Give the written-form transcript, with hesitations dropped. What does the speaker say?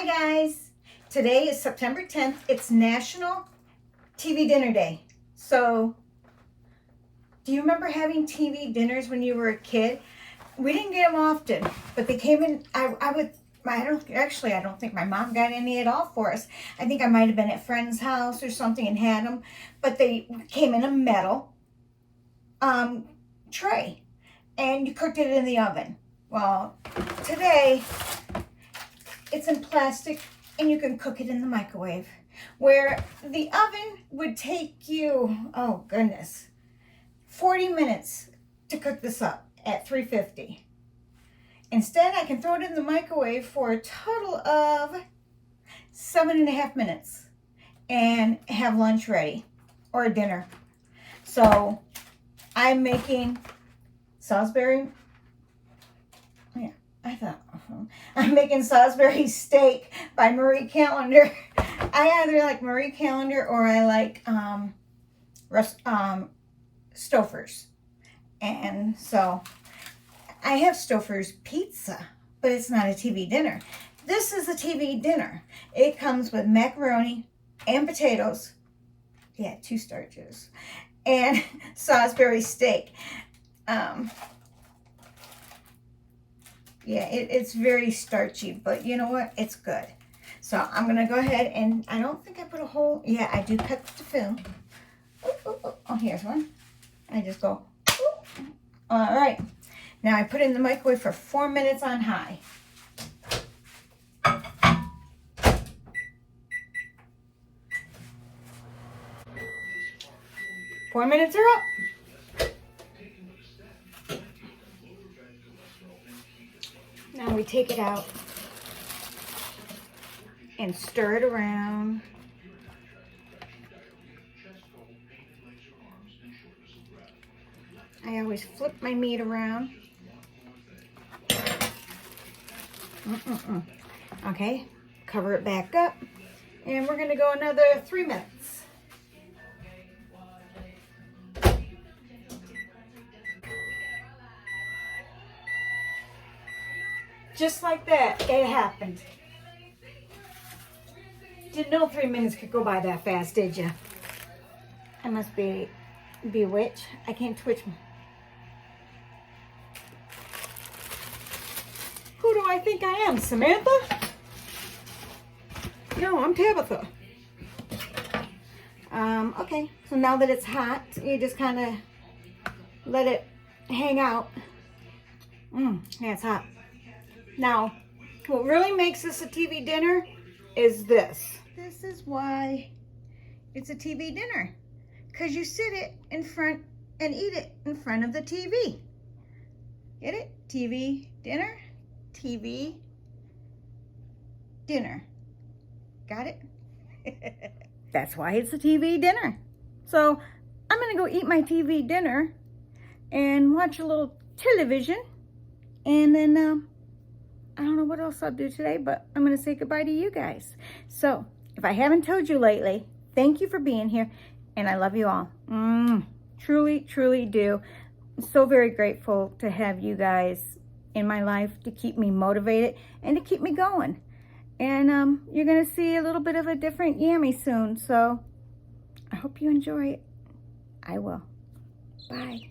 guys. Today is September 10th. It's National TV Dinner Day. So, do you remember having TV dinners when you were a kid? We didn't get them often, but they came in. I don't think my mom got any at all for us. I think I might have been at a friend's house or something and had them, but they came in a metal tray, and you cooked it in the oven. Well, today it's in plastic, and you can cook it in the microwave, where the oven would take you, oh goodness, 40 minutes to cook this up at 350. Instead, I can throw it in the microwave for a total of 7.5 minutes and have lunch ready or dinner. So I'm making Salisbury, I'm making Salisbury steak by Marie Callender. I either like Marie Callender or I like Stouffer's. And so I have Stouffer's pizza, but it's not a TV dinner. This is a TV dinner. It comes with macaroni and potatoes. Yeah, 2 starches. And Salisbury steak. Yeah, it's very starchy, but you know what? It's good. So I'm going to go ahead and I don't think I put a whole, yeah, I do cut to fill. Oh, here's one. I just go, all right. Now I put it in the microwave for 4 minutes on high. Four minutes are up. Now we take it out and stir it around. I always flip my meat around. Okay, cover it back up, and we're going to go another 3 minutes. Just like that, it happened. Didn't know 3 minutes could go by that fast, did you? I must be bewitched. I can't twitch. Who do I think I am, Samantha? No, I'm Tabitha. Okay, so now that it's hot, you just kind of let it hang out. Yeah, it's hot. Now, what really makes this a TV dinner is this. This is why it's a TV dinner. Because you sit it in front and eat it in front of the TV. Get it? TV dinner? TV dinner. Got it? That's why it's a TV dinner. So, I'm going to go eat my TV dinner and watch a little television. And then, I don't know what else I'll do today, but I'm going to say goodbye to you guys. So, if I haven't told you lately, thank you for being here, and I love you all. Truly, truly do. I'm so very grateful to have you guys in my life to keep me motivated and to keep me going. And you're going to see a little bit of a different Yammi soon, so I hope you enjoy it. I will. Bye.